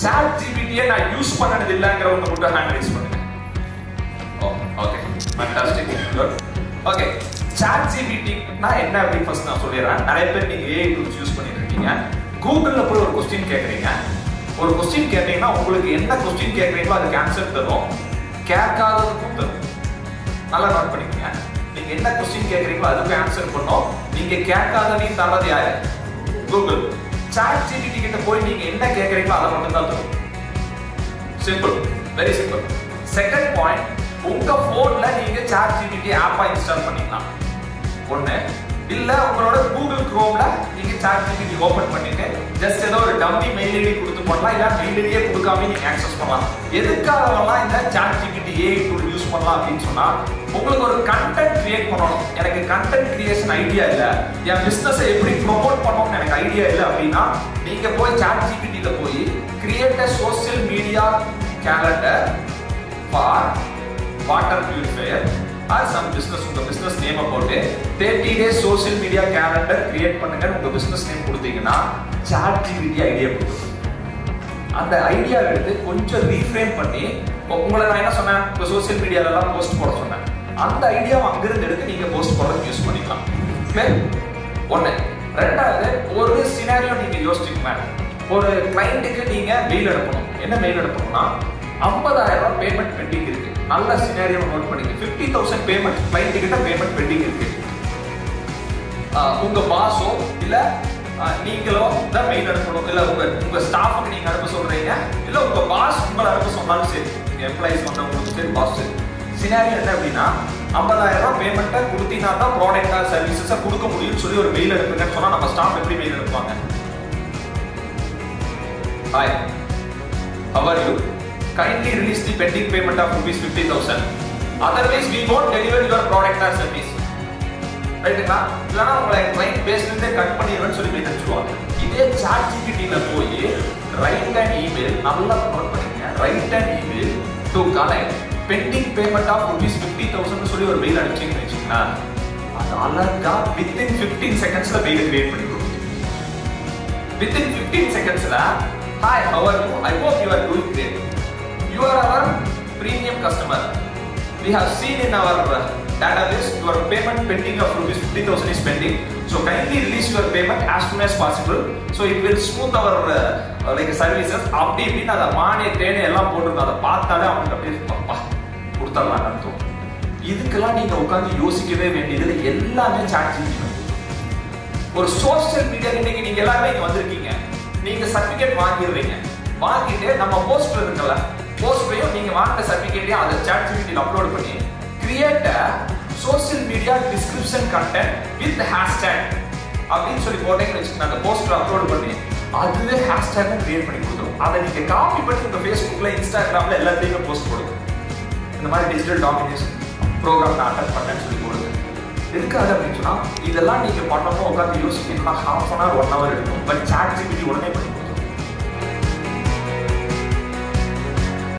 Chat ஜிபிடியை நான் use பண்ணது இல்லைங்கிறவங்க மட்டும் ஹேண்ட் ரைஸ் பண்ணுங்க. Okay fantastic good. Okay chat ஜிபிடினா என்ன அப்படின்னு ஃபர்ஸ்ட் நான் சொல்லிடுறேன். நிறைய பேர் நீங்க ஏஐ டூல்ஸ் யூஸ் பண்ணிட்டு இருக்கீங்க. கூகுள்ல போய் ஒரு கொஸ்டின் கேட்குறீங்க. ஒரு கொஸ்டின் கேட்டீங்கன்னா உங்களுக்கு என்ன கொஸ்டின் கேட்குறீங்களோ அதுக்கு ஆன்சர் தரும், கேட்காததுக்கும் தரும். நல்லா நோட் பண்ணிக்கோங்க. நீங்க என்ன கொஸ்டின் கேட்குறீங்களோ அதுக்கு ஆன்சர் பண்ணோம். நீங்க கேட்காததையும் தரது யாரு? கூகுள். சாட் ஜிபிடி கிட்ட போய் நீங்க என்ன கேட்குறீங்களோ அதை மட்டும் தான் தரும். Simple, very simple. Second point, உங்க போன்ல நீங்க சாட் ஜிபிடி ஆப்பை இன்ஸ்டால் பண்ணிக்கலாம். ஒண்ணு இல்ல உங்களோட கூகுள் குரோம்ல நீங்க சாட் ஜிபிடி ஓபன் பண்ணிட்டு ஜஸ்ட் ஏதோ ஒரு டம்மி மெயில் ஐடி கொடுத்து பண்ணலாம், இல்ல மெயில் ஐடியே கொடுக்காம நீங்க ஆக்சஸ் பண்ணலாம். எதுக்காகலாம் இந்த chat GPT AI tool use பண்ணலாம் அப்படின்னு சொன்னா, உங்களுக்கு ஒரு கண்டென்ட் கிரியேட் பண்ணணும். எனக்கு கண்டென்ட் கிரியேஷன் ஐடியா இல்ல, என் பிசினஸை எப்படி ப்ரொமோட் பண்ணணும்னு எனக்கு ஐடியா இல்லை அப்படின்னா நீங்க போய் சாட் ஜிபிடில போய் create a social media calendar for water purifier or some business, உங்க பிசினஸ் நேம் போட்டு 30 days social media calendar create பண்ணுங்க உங்க பிசினஸ் நேம் கொடுத்தீங்கன்னா சாட் ஜிபிடி ஐடியா கொடுக்கும். அந்த ஐடியா எடுத்து கொஞ்சம் ரீஃப்ரேம் பண்ணி, உங்களை நான் என்ன சொன்னேன், இப்போ சோஷியல் மீடியால எல்லாம் போஸ்ட் போட சொன்னேன், அந்த ஐடியாவை அங்கிருந்து எடுத்து நீங்க போஸ்ட் போடுறதுக்கு யூஸ் பண்ணிக்கலாம். ஒண்ணு. ரெண்டாவது, ஒரு சினாரியோ நீங்க யோசிச்சுக்கோங்க. ஒரு கிளைண்ட்டுக்கு நீங்க மெயில் அனுப்பணும். என்ன மெயில் அனுப்பணும்னா 50,000 பேமெண்ட் பெண்டிங் இருக்கு. நல்ல சினாரியோ நோட் பண்ணிக்க. 50,000 பேமெண்ட் கிளைண்ட் கிட்ட பேமெண்ட் பெண்டிங் இருக்கு. உங்க பாஸோ இல்ல நீங்களோ தான் மெயில் அனுப்பணும். இல்ல உங்க ஸ்டாஃப்க்கு நீங்க அனுப்ப சொல்றீங்க, இல்ல உங்க பாஸ் உங்களை அனுப்ப சொன்னாலும் சரி, எம்ப்ளாயிஸ் வந்தவங்களுக்கு சரி, பாஸ் சரி. சினாரியோ என்ன அப்படின்னா 50,000 பேமெண்ட்டை கொடுத்தீங்கன்னா தான் ப்ராடக்டா சர்வீசஸை கொடுக்க முடியும்னு சொல்லி ஒரு மெயில் அனுப்புங்கன்னு சொன்னா நம்ம ஸ்டாஃப் எப்படி மெயில் அனுப்புவாங்க? Hi, how are you? Kindly release the pending payment of ₹50,000. Otherwise, we won't deliver your product or service. ரைட்டுங்களா? இல்லைன்னா உங்களை கிளைண்ட் பேஸ்லேருந்தே கட் பண்ணிடுவேன்னு சொல்லி மெயில் அனுப்பிச்சுடுவாங்க. இதே சாட் ஜிபிடியில் போய் ரைட் அண்ட் இமெயில், நல்லா நோட் பண்ணிக்கங்க, write and email to collect pending payment of ₹50,000 சொல்லி ஒரு மெயில் அனுப்பிச்சிங்கன்னு வச்சுக்கோங்களா, அது அழகா வித்தின் 15 seconds மெயில் கிரியேட் பண்ணி கொடுக்கும். Within 15 seconds, hi, how are you? I hope you are doing great. You are our premium customer. We have seen in our database your payment pending of ₹50,000 is pending. So kindly release your payment as soon as possible. So it will smooth our like services. அப்படி இப்படின்னு அதை மானே தேனே எல்லாம் போட்டுருந்தோம். அதை பார்த்தாலே அவனுக்கு அப்படியே பப்பா கொடுத்துடலாம் அர்த்தம். இதுக்கெல்லாம் நீங்க உட்காந்து யோசிக்கவே வேண்டியது எல்லாமே சாட் ஜிபிடி. ஒரு சோஷியல் மீடியா இன்னைக்கு நீங்க எல்லாருமே இங்க வந்திருக்கீங்க. நீங்க சர்டிபிகேட் வாங்கிடுறீங்க. வாங்கிட்டு நம்ம போஸ்டர் இருக்குல்ல, போஸ்டரையும் நீங்க வாங்கின சர்டிபிகேட்டையும் அதை சாட் ஜிபிடியில் அப்லோட் பண்ணி create social media description content with hashtag அப்படின்னு சொல்லி போட்டீங்கன்னு வச்சுக்கோங்க. அந்த போஸ்டர் அப்லோட் பண்ணி அதுவே ஹேஷ்டேக் கிரியேட் பண்ணி கொடுத்துரும். அதை நீங்க காப்பி பண்ணி உங்க ஃபேஸ்புக்ல, இன்ஸ்டாகிராம்ல எல்லாத்தையுமே போஸ்ட் போடுங்க. இந்த மாதிரி டிஜிட்டல் டாமினேஷன் ப்ரோக்ராம் நான் அட்டெண்ட் பண்ணேன்னு சொல்லி போடுங்க. எதுக்காக அப்படின்னு சொன்னா இதெல்லாம் நீங்க பண்ணணும் உட்காந்து யோசிக்கணும்னா 1/2 hour 1 hour எடுக்கும். பட் சாட் ஜிபிடி உடனே பண்ணி